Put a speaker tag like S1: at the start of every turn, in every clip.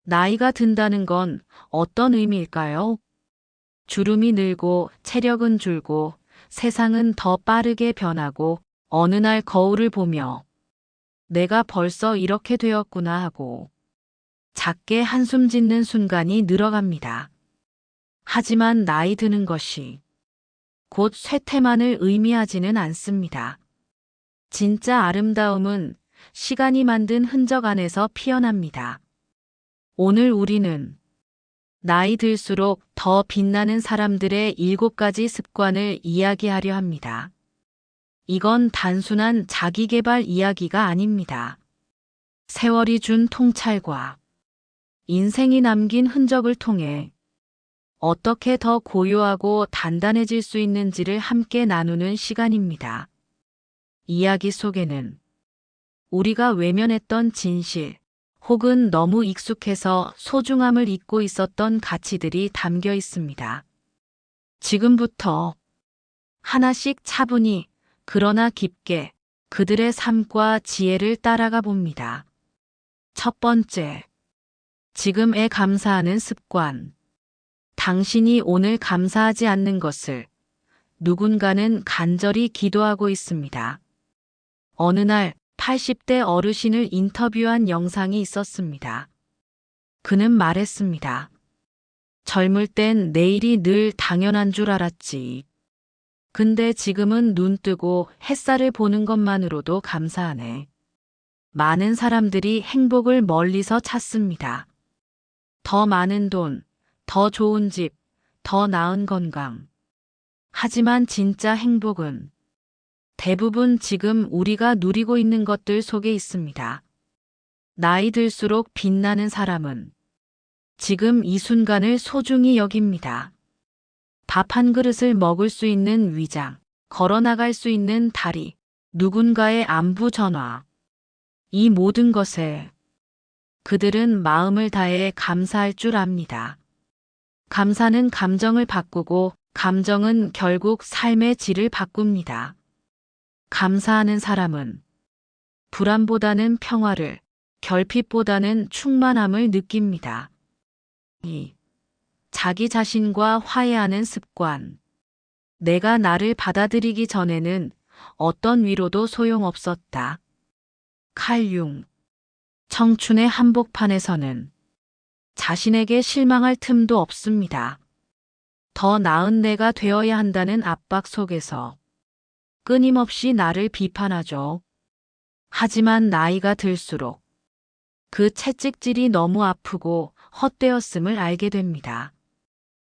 S1: 나이가 든다는 건 어떤 의미일까요? 주름이 늘고 체력은 줄고 세상은 더 빠르게 변하고 어느 날 거울을 보며 내가 벌써 이렇게 되었구나 하고 작게 한숨 짓는 순간이 늘어갑니다. 하지만 나이 드는 것이 곧 쇠퇴만을 의미하지는 않습니다. 진짜 아름다움은 시간이 만든 흔적 안에서 피어납니다. 오늘 우리는 나이 들수록 더 빛나는 사람들의 7가지 습관을 이야기하려 합니다. 이건 단순한 자기계발 이야기가 아닙니다. 세월이 준 통찰과 인생이 남긴 흔적을 통해 어떻게 더 고요하고 단단해질 수 있는지를 함께 나누는 시간입니다. 이야기 속에는 우리가 외면했던 진실, 혹은 너무 익숙해서 소중함을 잊고 있었던 가치들이 담겨 있습니다. 지금부터 하나씩 차분히 그러나 깊게 그들의 삶과 지혜를 따라가 봅니다. 첫 번째, 지금에 감사하는 습관. 당신이 오늘 감사하지 않는 것을 누군가는 간절히 기도하고 있습니다. 어느 날 80대 어르신을 인터뷰한 영상이 있었습니다. 그는 말했습니다. 젊을 땐 내일이 늘 당연한 줄 알았지. 근데 지금은 눈 뜨고 햇살을 보는 것만으로도 감사하네. 많은 사람들이 행복을 멀리서 찾습니다. 더 많은 돈, 더 좋은 집, 더 나은 건강. 하지만 진짜 행복은 대부분 지금 우리가 누리고 있는 것들 속에 있습니다. 나이 들수록 빛나는 사람은 지금 이 순간을 소중히 여깁니다. 밥 한 그릇을 먹을 수 있는 위장, 걸어 나갈 수 있는 다리, 누군가의 안부 전화. 이 모든 것에 그들은 마음을 다해 감사할 줄 압니다. 감사는 감정을 바꾸고 감정은 결국 삶의 질을 바꿉니다. 감사하는 사람은 불안보다는 평화를, 결핍보다는 충만함을 느낍니다. 2. 자기 자신과 화해하는 습관. 내가 나를 받아들이기 전에는 어떤 위로도 소용없었다. 칼 융. 청춘의 한복판에서는 자신에게 실망할 틈도 없습니다. 더 나은 내가 되어야 한다는 압박 속에서 끊임없이 나를 비판하죠. 하지만 나이가 들수록 그 채찍질이 너무 아프고 헛되었음을 알게 됩니다.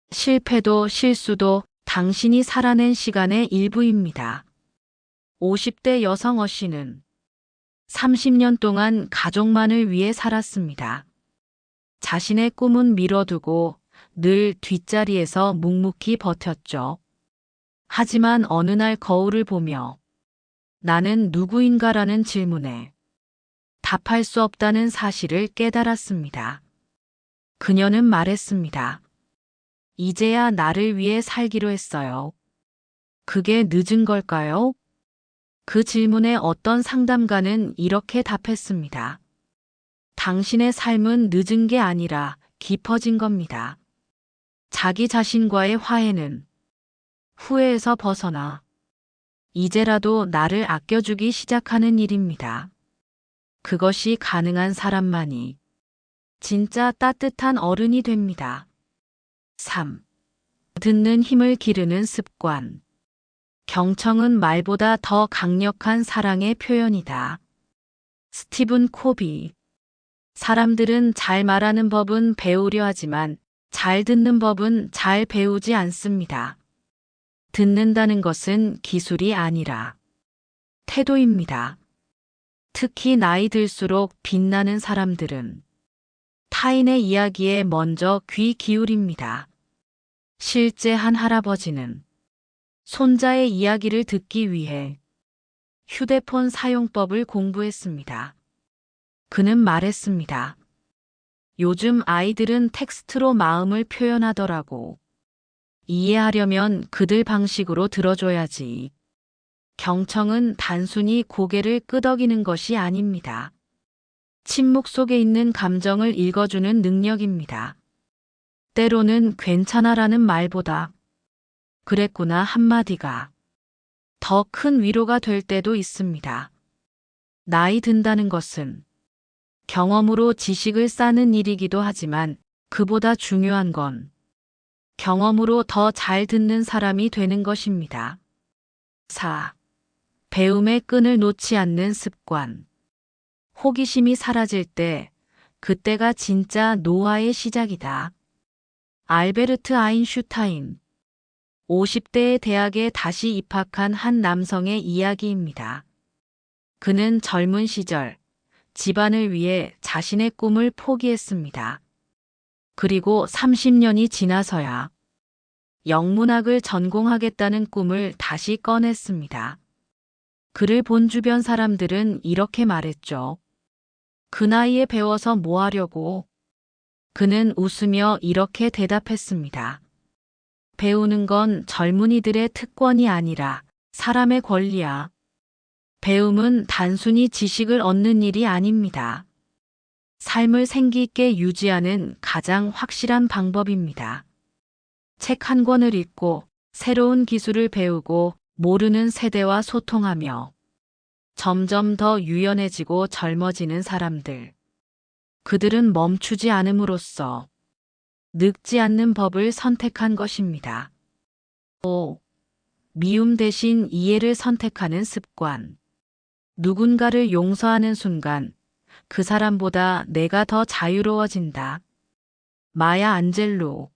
S1: 실패도 실수도 당신이 살아낸 시간의 일부입니다. 50대 여성 어씨는 30년 동안 가족만을 위해 살았습니다. 자신의 꿈은 미뤄두고 늘 뒷자리에서 묵묵히 버텼죠. 하지만 어느 날 거울을 보며 나는 누구인가라는 질문에 답할 수 없다는 사실을 깨달았습니다. 그녀는 말했습니다. 이제야 나를 위해 살기로 했어요. 그게 늦은 걸까요? 그 질문에 어떤 상담가는 이렇게 답했습니다. 당신의 삶은 늦은 게 아니라 깊어진 겁니다. 자기 자신과의 화해는 후회에서 벗어나 이제라도 나를 아껴주기 시작하는 일입니다. 그것이 가능한 사람만이 진짜 따뜻한 어른이 됩니다. 3. 듣는 힘을 기르는 습관. 경청은 말보다 더 강력한 사랑의 표현이다. 스티븐 코비. 사람들은 잘 말하는 법은 배우려 하지만 잘 듣는 법은 잘 배우지 않습니다. 듣는다는 것은 기술이 아니라 태도입니다. 특히 나이 들수록 빛나는 사람들은 타인의 이야기에 먼저 귀 기울입니다. 실제 한 할아버지는 손자의 이야기를 듣기 위해 휴대폰 사용법을 공부했습니다. 그는 말했습니다. 요즘 아이들은 텍스트로 마음을 표현하더라고. 이해하려면 그들 방식으로 들어줘야지. 경청은 단순히 고개를 끄덕이는 것이 아닙니다. 침묵 속에 있는 감정을 읽어주는 능력입니다. 때로는 괜찮아라는 말보다 그랬구나 한마디가 더 큰 위로가 될 때도 있습니다. 나이 든다는 것은 경험으로 지식을 쌓는 일이기도 하지만 그보다 중요한 건 경험으로 더 잘 듣는 사람이 되는 것입니다. 4. 배움의 끈을 놓지 않는 습관. 호기심이 사라질 때 그때가 진짜 노화의 시작이다. 알베르트 아인슈타인. 50대의 대학에 다시 입학한 한 남성의 이야기입니다. 그는 젊은 시절 집안을 위해 자신의 꿈을 포기했습니다. 그리고 30년이 지나서야 영문학을 전공하겠다는 꿈을 다시 꺼냈습니다. 그를 본 주변 사람들은 이렇게 말했죠. 그 나이에 배워서 뭐 하려고? 그는 웃으며 이렇게 대답했습니다. 배우는 건 젊은이들의 특권이 아니라 사람의 권리야. 배움은 단순히 지식을 얻는 일이 아닙니다. 삶을 생기 있게 유지하는 가장 확실한 방법입니다. 책 한 권을 읽고 새로운 기술을 배우고 모르는 세대와 소통하며 점점 더 유연해지고 젊어지는 사람들. 그들은 멈추지 않음으로써 늙지 않는 법을 선택한 것입니다. 5. 미움 대신 이해를 선택하는 습관. 누군가를 용서하는 순간 그 사람보다 내가 더 자유로워진다. 마야 안젤로.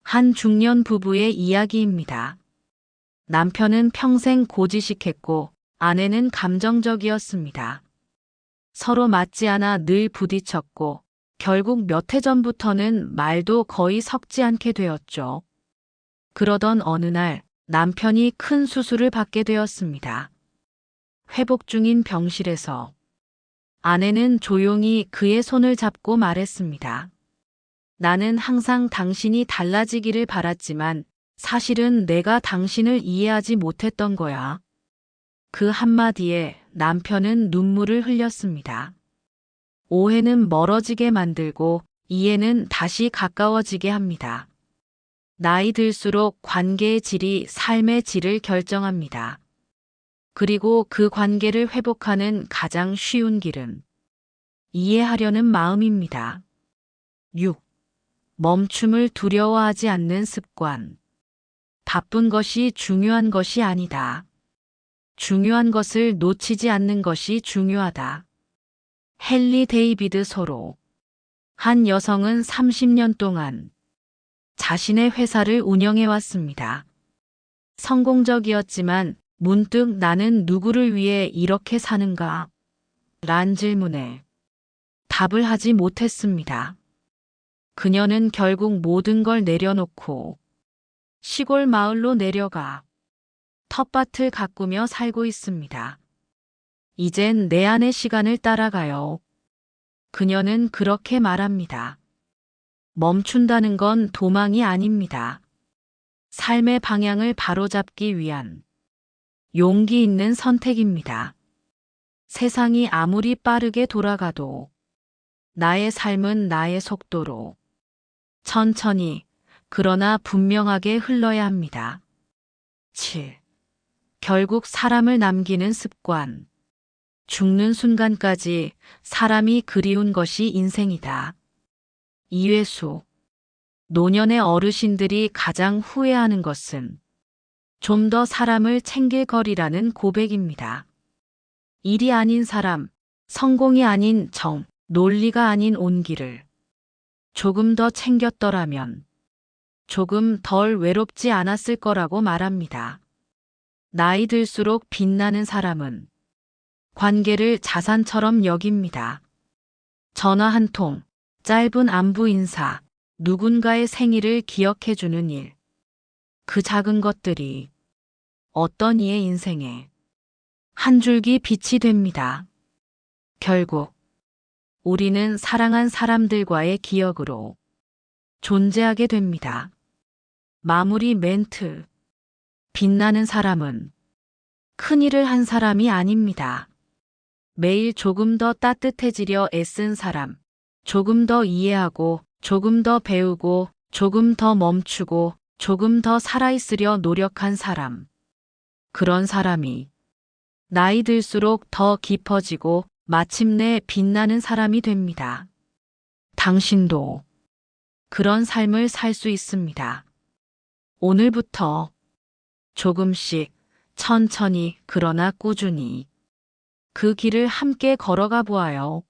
S1: 한 중년 부부의 이야기입니다. 남편은 평생 고지식했고 아내는 감정적이었습니다. 서로 맞지 않아 늘 부딪혔고 결국 몇 해 전부터는 말도 거의 섞지 않게 되었죠. 그러던 어느 날 남편이 큰 수술을 받게 되었습니다. 회복 중인 병실에서 아내는 조용히 그의 손을 잡고 말했습니다. 나는 항상 당신이 달라지기를 바랐지만 사실은 내가 당신을 이해하지 못했던 거야. 그 한마디에 남편은 눈물을 흘렸습니다. 오해는 멀어지게 만들고 이해는 다시 가까워지게 합니다. 나이 들수록 관계의 질이 삶의 질을 결정합니다. 그리고 그 관계를 회복하는 가장 쉬운 길은 이해하려는 마음입니다. 6. 멈춤을 두려워하지 않는 습관. 바쁜 것이 중요한 것이 아니다. 중요한 것을 놓치지 않는 것이 중요하다. 헨리 데이비드 소로. 한 여성은 30년 동안 자신의 회사를 운영해 왔습니다. 성공적이었지만 문득 나는 누구를 위해 이렇게 사는가? 란 질문에 답을 하지 못했습니다. 그녀는 결국 모든 걸 내려놓고 시골 마을로 내려가 텃밭을 가꾸며 살고 있습니다. 이젠 내 안의 시간을 따라가요. 그녀는 그렇게 말합니다. 멈춘다는 건 도망이 아닙니다. 삶의 방향을 바로잡기 위한 용기 있는 선택입니다. 세상이 아무리 빠르게 돌아가도 나의 삶은 나의 속도로 천천히 그러나 분명하게 흘러야 합니다. 7. 결국 사람을 남기는 습관. 죽는 순간까지 사람이 그리운 것이 인생이다. 이회수. 노년의 어르신들이 가장 후회하는 것은 좀 더 사람을 챙길 거리라는 고백입니다. 일이 아닌 사람, 성공이 아닌 정, 논리가 아닌 온기를 조금 더 챙겼더라면 조금 덜 외롭지 않았을 거라고 말합니다. 나이 들수록 빛나는 사람은 관계를 자산처럼 여깁니다. 전화 한 통, 짧은 안부 인사, 누군가의 생일을 기억해주는 일. 그 작은 것들이 어떤 이의 인생에 한 줄기 빛이 됩니다. 결국 우리는 사랑한 사람들과의 기억으로 존재하게 됩니다. 마무리 멘트. 빛나는 사람은 큰 일을 한 사람이 아닙니다. 매일 조금 더 따뜻해지려 애쓴 사람. 조금 더 이해하고, 조금 더 배우고, 조금 더 멈추고, 조금 더 살아있으려 노력한 사람. 그런 사람이 나이 들수록 더 깊어지고 마침내 빛나는 사람이 됩니다. 당신도 그런 삶을 살 수 있습니다. 오늘부터 조금씩, 천천히, 그러나 꾸준히 그 길을 함께 걸어가 보아요.